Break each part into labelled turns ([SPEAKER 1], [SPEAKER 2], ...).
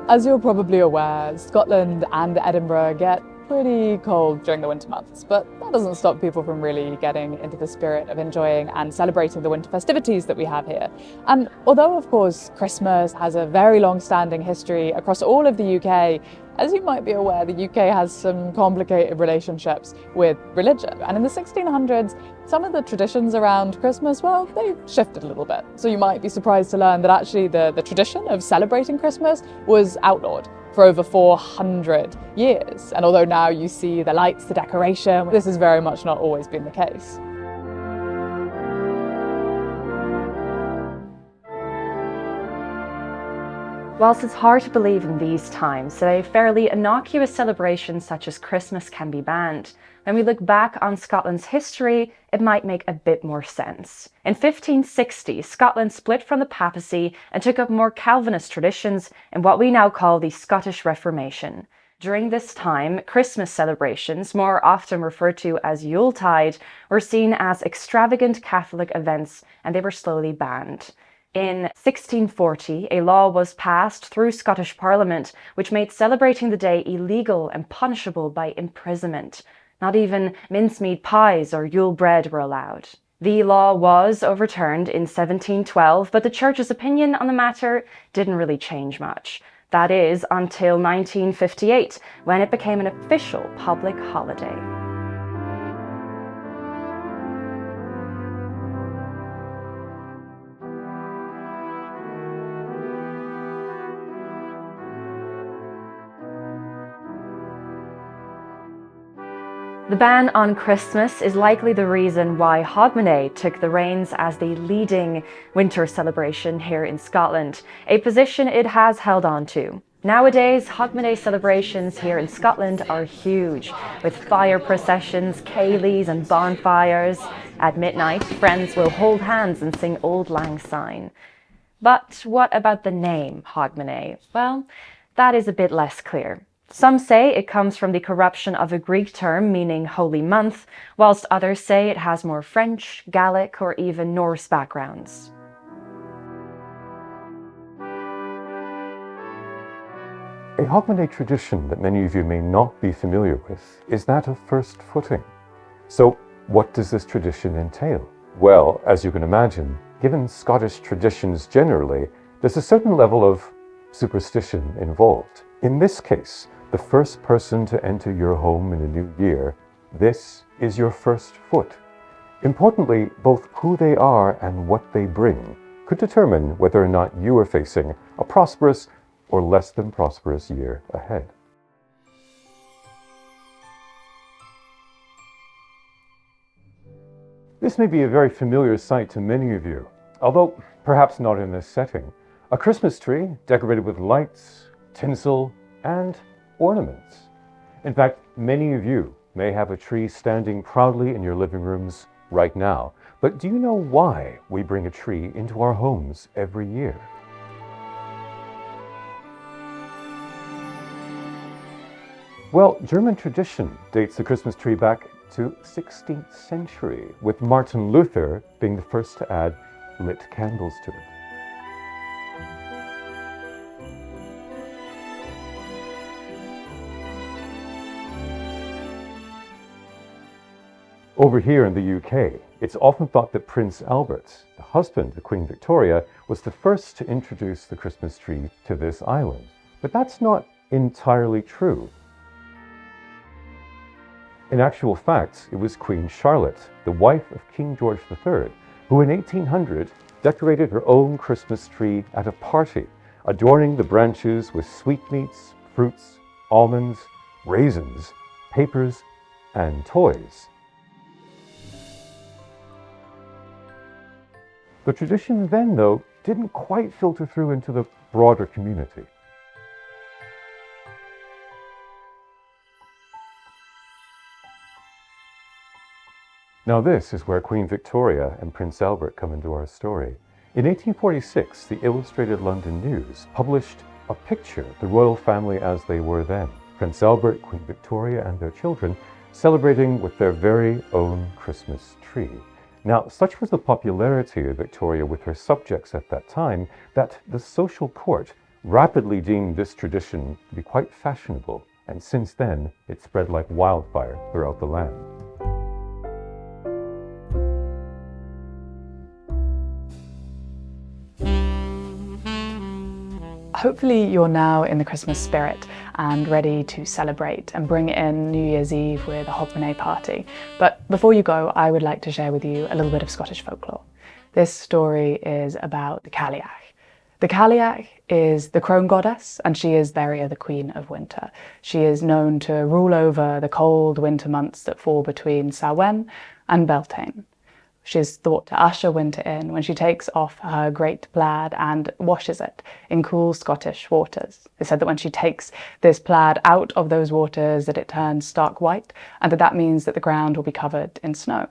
[SPEAKER 1] As you're probably aware, Scotland and Edinburgh get pretty cold during the winter months, but that doesn't stop people from really getting into the spirit of enjoying and celebrating the winter festivities that we have here. And although, of course, Christmas has a very long-standing history across all of the UK, as you might be aware, the UK has some complicated relationships with religion. And in the 1600s, some of the traditions around Christmas, well, they shifted a little bit. So you might be surprised to learn that actually the tradition of celebrating Christmas was outlawed for over 400 years. And although now you see the lights, the decoration, this has very much not always been the case.
[SPEAKER 2] Whilst it's hard to believe in these times that a fairly innocuous celebration such as Christmas can be banned, when we look back on Scotland's history, it might make a bit more sense. In 1560, Scotland split from the papacy and took up more Calvinist traditions in what we now call the Scottish Reformation. During this time, Christmas celebrations, more often referred to as Yuletide, were seen as extravagant Catholic events, and they were slowly banned. In 1640, a law was passed through Scottish Parliament which made celebrating the day illegal and punishable by imprisonment. Not even mincemeat pies or Yule bread were allowed. The law was overturned in 1712, but the Church's opinion on the matter didn't really change much. That is, until 1958, when it became an official public holiday. The ban on Christmas is likely the reason why Hogmanay took the reins as the leading winter celebration here in Scotland, a position it has held on to. Nowadays, Hogmanay celebrations here in Scotland are huge, with fire processions, ceilidhs and bonfires. At midnight, friends will hold hands and sing Auld Lang Syne. But what about the name Hogmanay? Well, that is a bit less clear. Some say it comes from the corruption of a Greek term meaning holy month, whilst others say it has more French, Gaelic, or even Norse backgrounds.
[SPEAKER 3] A Hogmanay tradition that many of you may not be familiar with is that of first footing. So, what does this tradition entail? Well, as you can imagine, given Scottish traditions generally, there's a certain level of superstition involved. In this case, the first person to enter your home in a new year, this is your first foot. Importantly, both who they are and what they bring could determine whether or not you are facing a prosperous or less than prosperous year ahead. This may be a very familiar sight to many of you, although perhaps not in this setting. A Christmas tree decorated with lights, tinsel, and ornaments. In fact, many of you may have a tree standing proudly in your living rooms right now. But do you know why we bring a tree into our homes every year? Well, German tradition dates the Christmas tree back to 16th century, with Martin Luther being the first to add lit candles to it. Over here in the UK, it's often thought that Prince Albert, the husband of Queen Victoria, was the first to introduce the Christmas tree to this island. But that's not entirely true. In actual fact, it was Queen Charlotte, the wife of King George III, who in 1800 decorated her own Christmas tree at a party, adorning the branches with sweetmeats, fruits, almonds, raisins, papers, and toys. The tradition then, though, didn't quite filter through into the broader community. Now this is where Queen Victoria and Prince Albert come into our story. In 1846, the Illustrated London News published a picture of the royal family as they were then. Prince Albert, Queen Victoria, and their children celebrating with their very own Christmas tree. Now, such was the popularity of Victoria with her subjects at that time that the social court rapidly deemed this tradition to be quite fashionable, and since then it spread like wildfire throughout the land.
[SPEAKER 1] Hopefully you're now in the Christmas spirit and ready to celebrate and bring in New Year's Eve with a Hogmanay party. But before you go, I would like to share with you a little bit of Scottish folklore. This story is about the Cailleach. The Cailleach is the crone goddess, and she is Theria, the queen of winter. She is known to rule over the cold winter months that fall between Samhain and Beltane. She is thought to usher winter in when she takes off her great plaid and washes it in cool Scottish waters. It's said that when she takes this plaid out of those waters that it turns stark white, and that means that the ground will be covered in snow.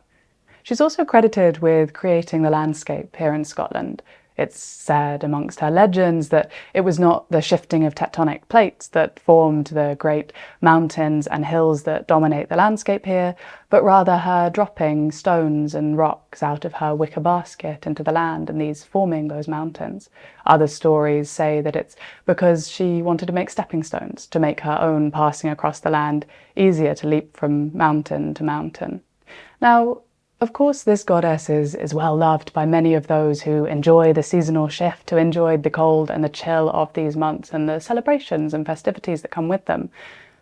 [SPEAKER 1] She's also credited with creating the landscape here in Scotland. It's said amongst her legends that it was not the shifting of tectonic plates that formed the great mountains and hills that dominate the landscape here, but rather her dropping stones and rocks out of her wicker basket into the land and these forming those mountains. Other stories say that it's because she wanted to make stepping stones to make her own passing across the land easier to leap from mountain to mountain. Now, of course, this goddess is well loved by many of those who enjoy the seasonal shift, who enjoyed the cold and the chill of these months and the celebrations and festivities that come with them.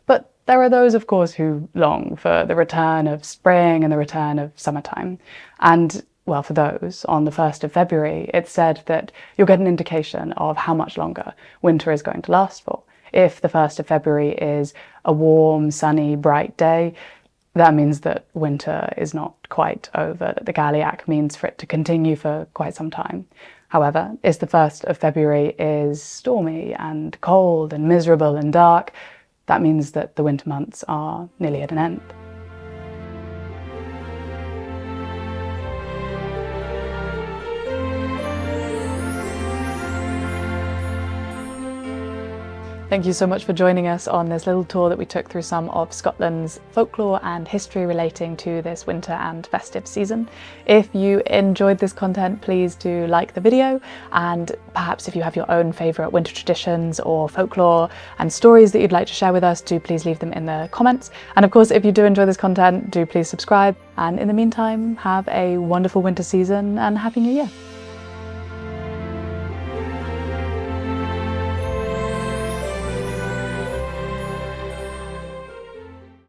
[SPEAKER 1] But there are those, of course, who long for the return of spring and the return of summertime. And, well, for those, on the 1st of February, it's said that you'll get an indication of how much longer winter is going to last for. If the 1st of February is a warm, sunny, bright day, that means that winter is not quite over, that the Cailleach means for it to continue for quite some time. However, if the 1st of February is stormy and cold and miserable and dark, that means that the winter months are nearly at an end. Thank you so much for joining us on this little tour that we took through some of Scotland's folklore and history relating to this winter and festive season. If you enjoyed this content, please do like the video, and perhaps if you have your own favourite winter traditions or folklore and stories that you'd like to share with us, do please leave them in the comments. And of course, if you do enjoy this content, do please subscribe. And in the meantime, have a wonderful winter season and Happy New Year.